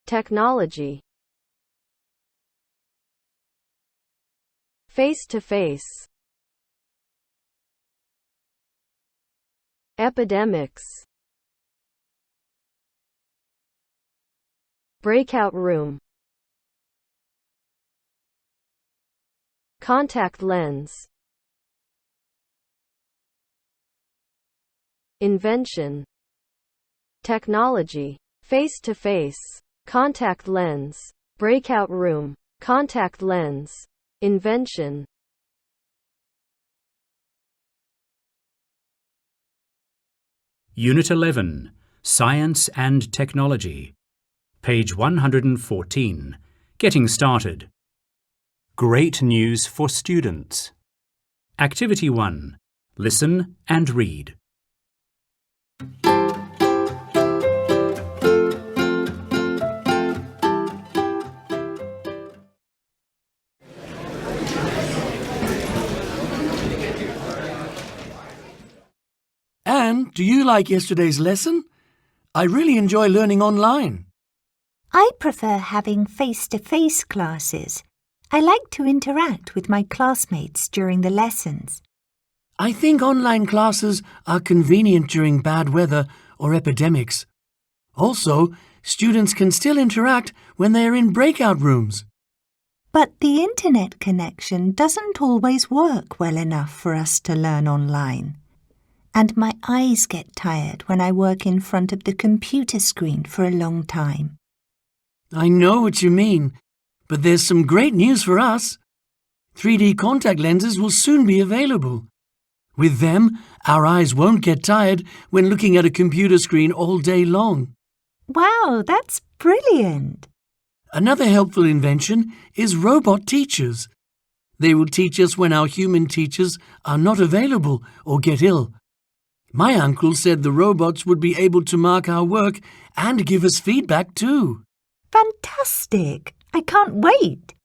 technology, face-to-face, epidemics, breakout room, contact lens, invention, technology, face-to-face, contact lens, breakout room, contact lens, invention. Unit 11, Science and Technology. Page 114. Getting started. Great news for students. Activity 1. Listen and read. Anne, do you like yesterday's lesson? I really enjoy learning online. I prefer having face-to-face classes. I like to interact with my classmates during the lessons. I think online classes are convenient during bad weather or epidemics. Also, students can still interact when they are in breakout rooms. But the internet connection doesn't always work well enough for us to learn online. And my eyes get tired when I work in front of the computer screen for a long time. I know what you mean, but there's some great news for us. 3D contact lenses will soon be available. With them, our eyes won't get tired when looking at a computer screen all day long. Wow, that's brilliant! Another helpful invention is robot teachers. They will teach us when our human teachers are not available or get ill. My uncle said the robots would be able to mark our work and give us feedback too. Fantastic! I can't wait!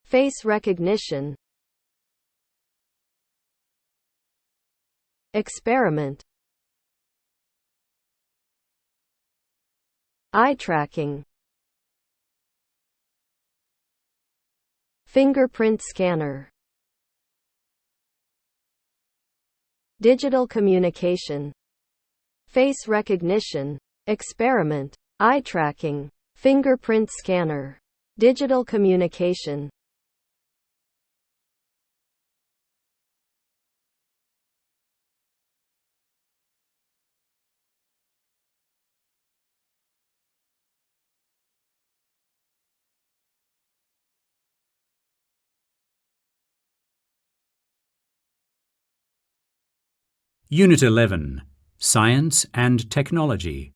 Face recognition, experiment, eye tracking, fingerprint scanner, digital communication, face recognition, experiment, eye tracking, fingerprint scanner, digital communication. Unit 11, Science and Technology.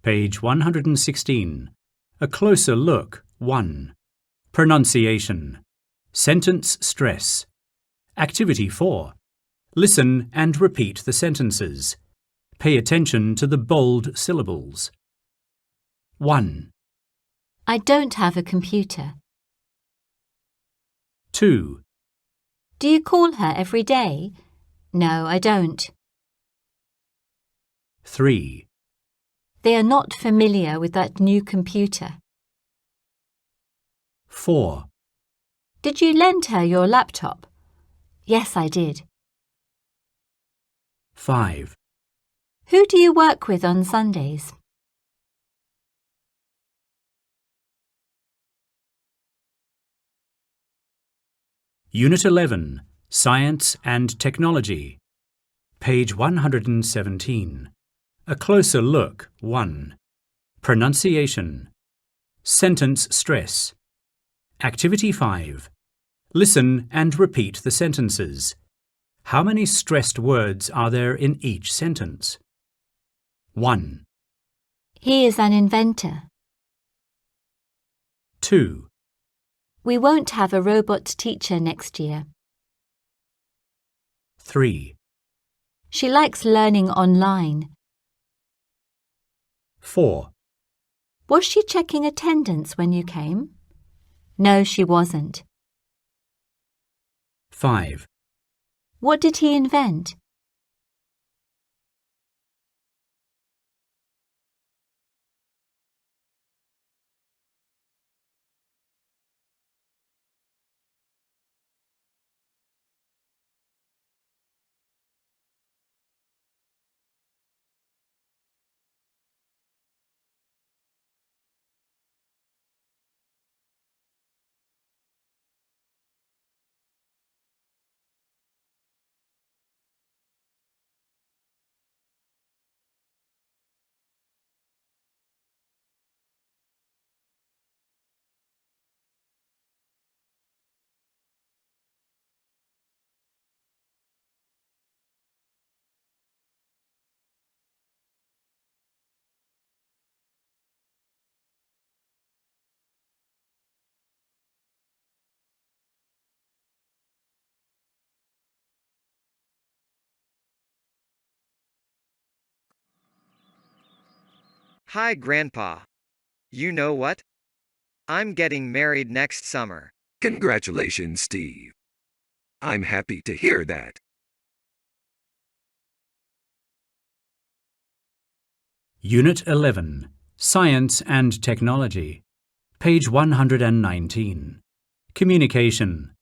Page 116. A closer look 1. Pronunciation. Sentence stress. Activity 4. Listen and repeat the sentences. Pay attention to the bold syllables. 1. I don't have a computer. 2, Do you call her every day? No, I don't. 3, They are not familiar with that new computer. 4, Did you lend her your laptop? Yes, I did. 5, Who do you work with on Sundays? Unit 11, Science and Technology. Page 117. A closer look 1. Pronunciation. Sentence stress. Activity 5. Listen and repeat the sentences. How many stressed words are there in each sentence? 1, He is an inventor. 2, We won't have a robot teacher next year. 3, She likes learning online. 4, Was she checking attendance when you came? No, she wasn't. 5. What did he invent? Hi, Grandpa. You know what? I'm getting married next summer. Congratulations, Steve. I'm happy to hear that. Unit 11, Science and Technology. Page 119. Communication.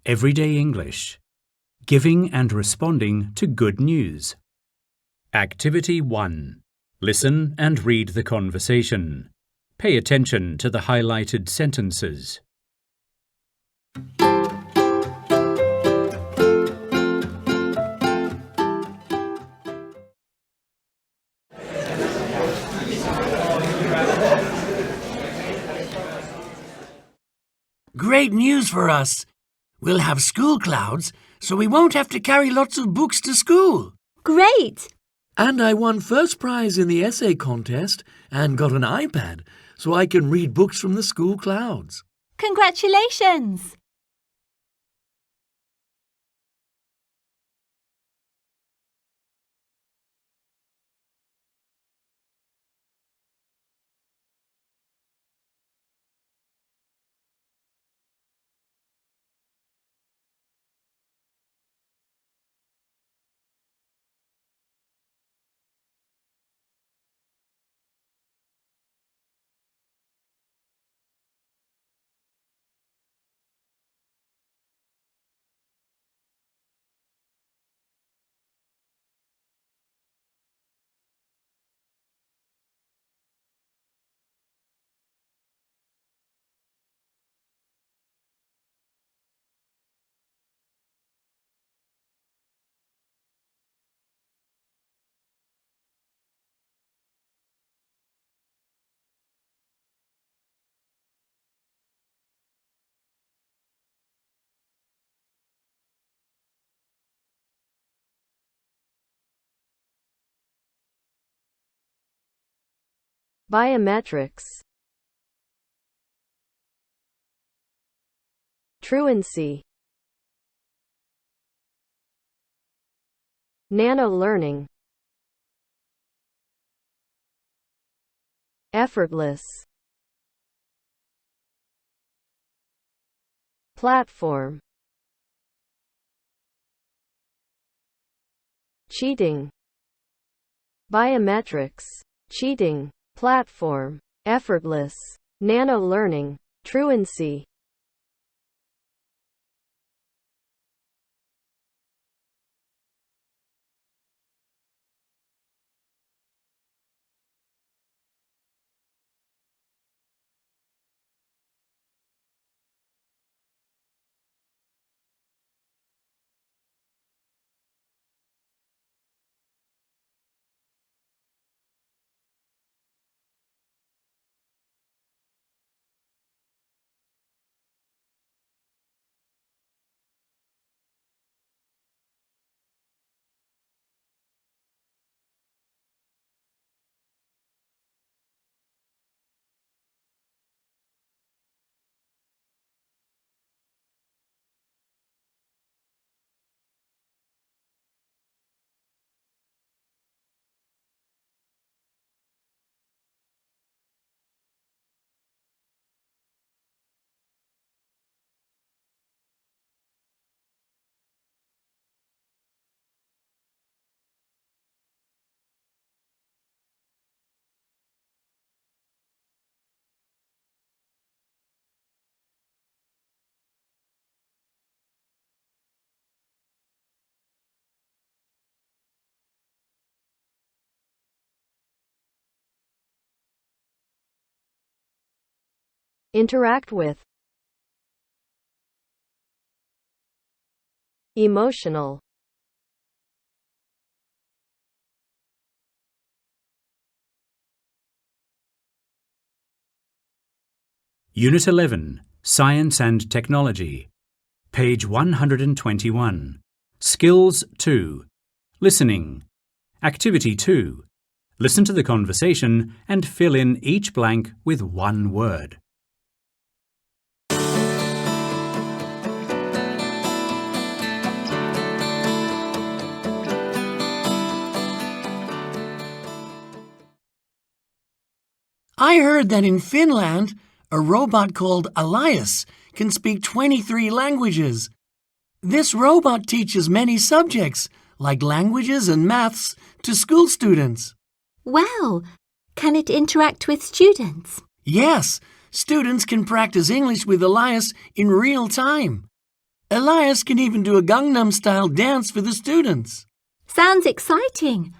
Everyday English. Giving and responding to good news. Activity 1. Listen and read the conversation. Pay attention to the highlighted sentences. Great news for us. We'll have school clouds, so we won't have to carry lots of books to school. Great! And I won first prize in the essay contest and got an iPad, so I can read books from the school clouds. Congratulations! Biometrics. Truancy. Nano-learning. Effortless. platform, cheating, biometrics, cheating, platform, effortless, nano-learning, truancy. Interact with, emotional, Unit 11, Science and Technology. Page 121. Skills 2. Listening. Activity 2. Listen to the conversation and fill in each blank with one word. I heard that in Finland, a robot called Elias can speak 23 languages. This robot teaches many subjects, like languages and maths, to school students. Wow! Can it interact with students? Yes, students can practice English with Elias in real time. Elias can even do a Gangnam-style dance for the students. Sounds exciting.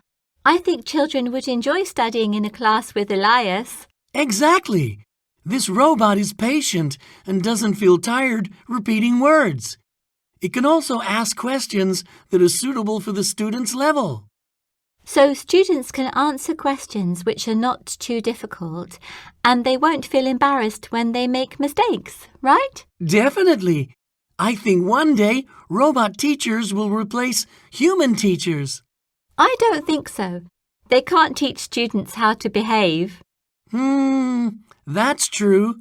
I think children would enjoy studying in a class with Elias. Exactly. This robot is patient and doesn't feel tired repeating words. It can also ask questions that are suitable for the student's level. So students can answer questions which are not too difficult, and they won't feel embarrassed when they make mistakes, right? Definitely. I think one day robot teachers will replace human teachers. I don't think so. They can't teach students how to behave. That's true.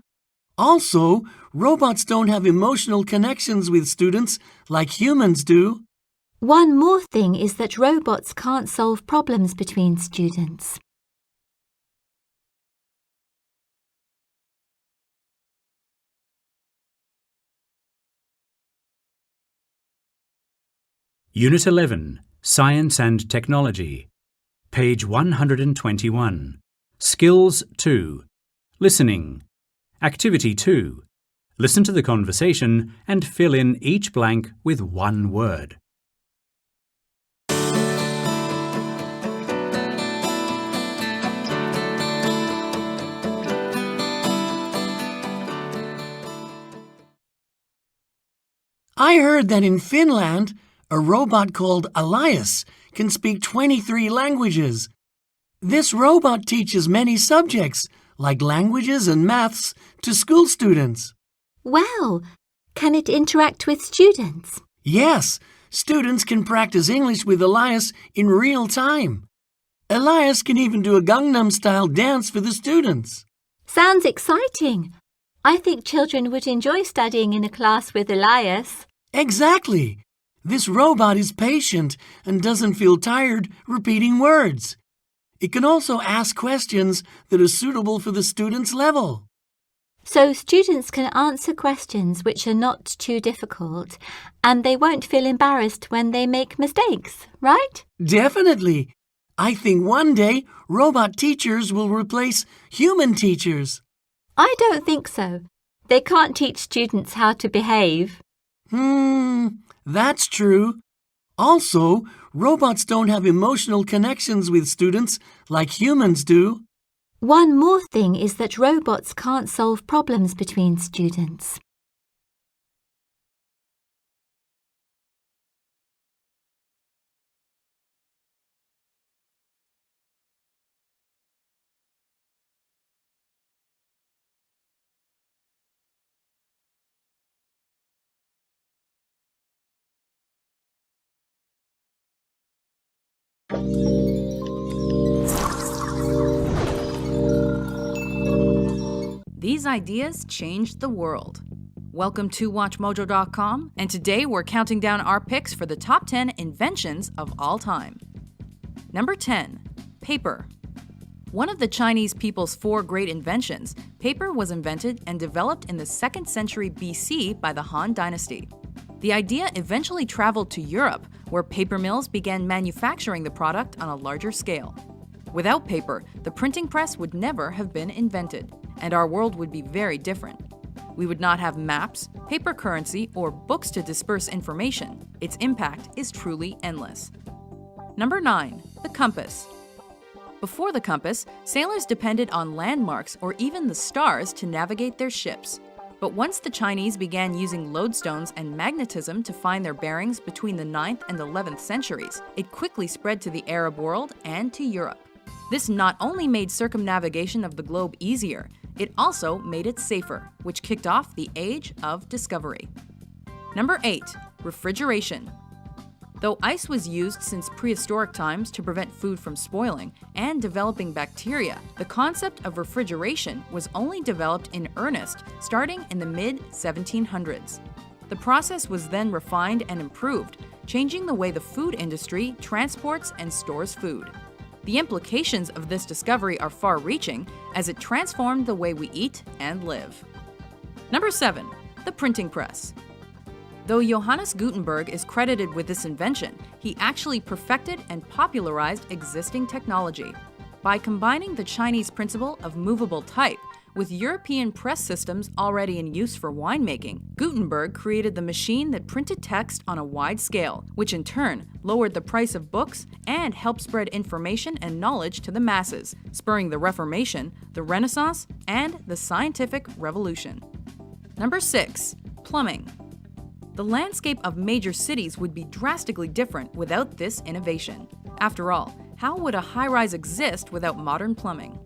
Also, robots don't have emotional connections with students like humans do. One more thing is that robots can't solve problems between students. Unit 11, Science and Technology. Page 121. Skills 2. Listening. Activity 2. Listen to the conversation and fill in each blank with one word. I heard that in Finland, a robot called Elias can speak 23 languages. This robot teaches many subjects, like languages and maths, to school students. Wow! Can it interact with students? Yes, students can practice English with Elias in real time. Elias can even do a Gangnam-style dance for the students. Sounds exciting. I think children would enjoy studying in a class with Elias. Exactly. This robot is patient and doesn't feel tired repeating words. It can also ask questions that are suitable for the student's level. So students can answer questions which are not too difficult, and they won't feel embarrassed when they make mistakes, right? Definitely. I think one day robot teachers will replace human teachers. I don't think so. They can't teach students how to behave. That's true. Also, robots don't have emotional connections with students like humans do. One more thing is that robots can't solve problems between students. These ideas changed the world. Welcome to WatchMojo.com, and today we're counting down our picks for the top 10 inventions of all time. Number 10. Paper. One of the Chinese people's 4 great inventions, paper was invented and developed in the 2nd century BC by the Han Dynasty. The idea eventually traveled to Europe, where paper mills began manufacturing the product on a larger scale. Without paper, the printing press would never have been invented, and our world would be very different. We would not have maps, paper currency, or books to disperse information. Its impact is truly endless. Number 9. The compass. Before the compass, sailors depended on landmarks or even the stars to navigate their ships. But once the Chinese began using lodestones and magnetism to find their bearings between the 9th and 11th centuries, it quickly spread to the Arab world and to Europe. This not only made circumnavigation of the globe easier, it also made it safer, which kicked off the age of discovery. Number 8. Refrigeration. Though ice was used since prehistoric times to prevent food from spoiling and developing bacteria, the concept of refrigeration was only developed in earnest starting in the mid-1700s. The process was then refined and improved, changing the way the food industry transports and stores food. The implications of this discovery are far-reaching, as it transformed the way we eat and live. Number 7. The printing press. Though Johannes Gutenberg is credited with this invention, he actually perfected and popularized existing technology. By combining the Chinese principle of movable type with European press systems already in use for winemaking, Gutenberg created the machine that printed text on a wide scale, which in turn lowered the price of books and helped spread information and knowledge to the masses, spurring the Reformation, the Renaissance, and the scientific revolution. Number 6. Plumbing. The landscape of major cities would be drastically different without this innovation. After all, how would a high-rise exist without modern plumbing?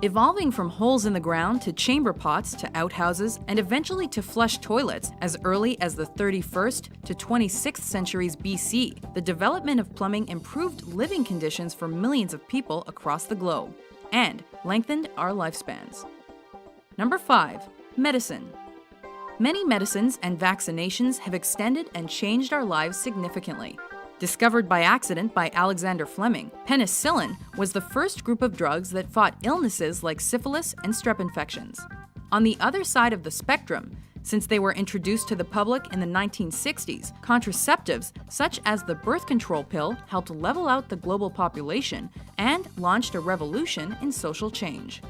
Evolving from holes in the ground to chamber pots to outhouses and eventually to flush toilets as early as the 31st to 26th centuries BC, the development of plumbing improved living conditions for millions of people across the globe and lengthened our lifespans. Number 5. Medicine. Many medicines and vaccinations have extended and changed our lives significantly. Discovered by accident by Alexander Fleming, penicillin was the first group of drugs that fought illnesses like syphilis and strep infections. On the other side of the spectrum, since they were introduced to the public in the 1960s, contraceptives such as the birth control pill helped level out the global population and launched a revolution in social change.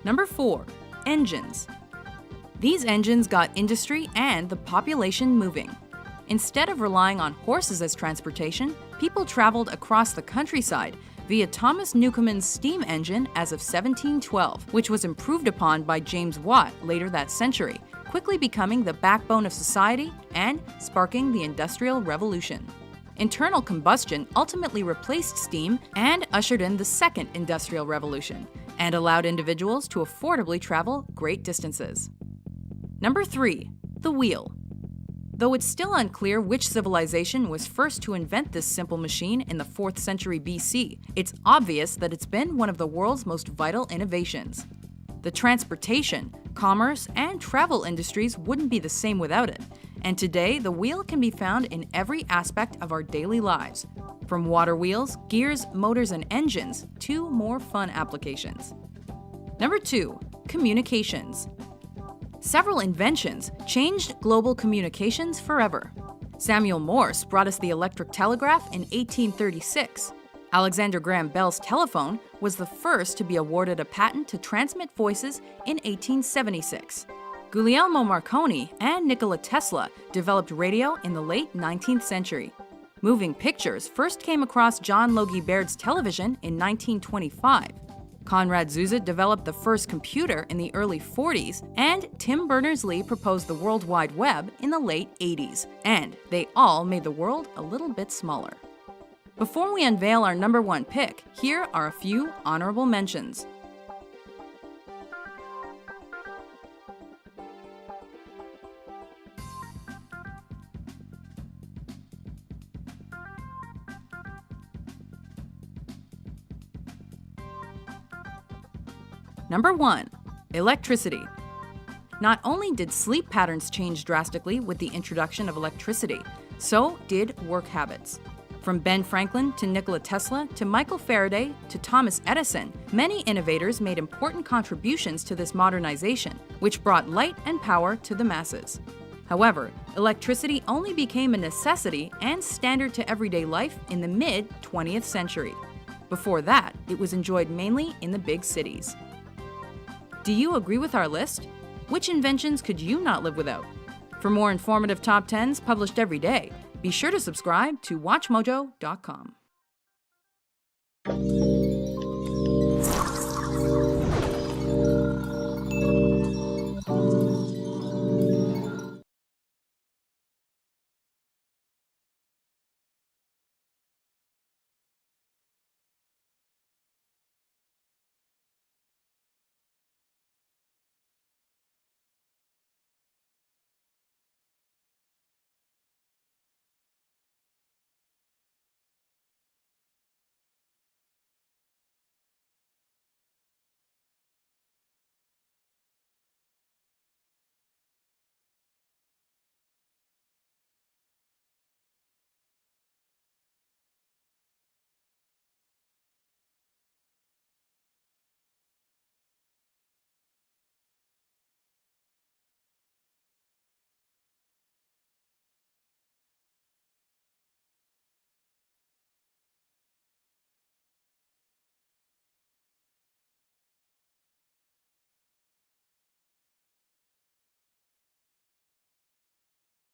Number 4. Engines. These engines got industry and the population moving. Instead of relying on horses as transportation, people traveled across the countryside via Thomas Newcomen's steam engine as of 1712, which was improved upon by James Watt later that century, quickly becoming the backbone of society and sparking the Industrial Revolution. Internal combustion ultimately replaced steam and ushered in the Second Industrial Revolution, and allowed individuals to affordably travel great distances. Number 3. The wheel. Though it's still unclear which civilization was first to invent this simple machine in the 4th century BC, it's obvious that it's been one of the world's most vital innovations. The transportation, commerce, and travel industries wouldn't be the same without it, and today the wheel can be found in every aspect of our daily lives, from water wheels, gears, motors, and engines to more fun applications. Number 2. Communications. Several inventions changed global communications forever. Samuel Morse brought us the electric telegraph in 1836. Alexander Graham Bell's telephone was the first to be awarded a patent to transmit voices in 1876. Guglielmo Marconi and Nikola Tesla developed radio in the late 19th century. Moving pictures first came across John Logie Baird's television in 1925. Conrad Zuse developed the first computer in the early 40s, and Tim Berners-Lee proposed the World Wide Web in the late 80s, and they all made the world a little bit smaller. Before we unveil our number one pick, here are a few honorable mentions. Number 1. Electricity. Not only did sleep patterns change drastically with the introduction of electricity, so did work habits. From Ben Franklin to Nikola Tesla to Michael Faraday to Thomas Edison, many innovators made important contributions to this modernization, which brought light and power to the masses. However, electricity only became a necessity and standard to everyday life in the mid-20th century. Before that, it was enjoyed mainly in the big cities. Do you agree with our list? Which inventions could you not live without? For more informative top 10s published every day, be sure to subscribe to WatchMojo.com.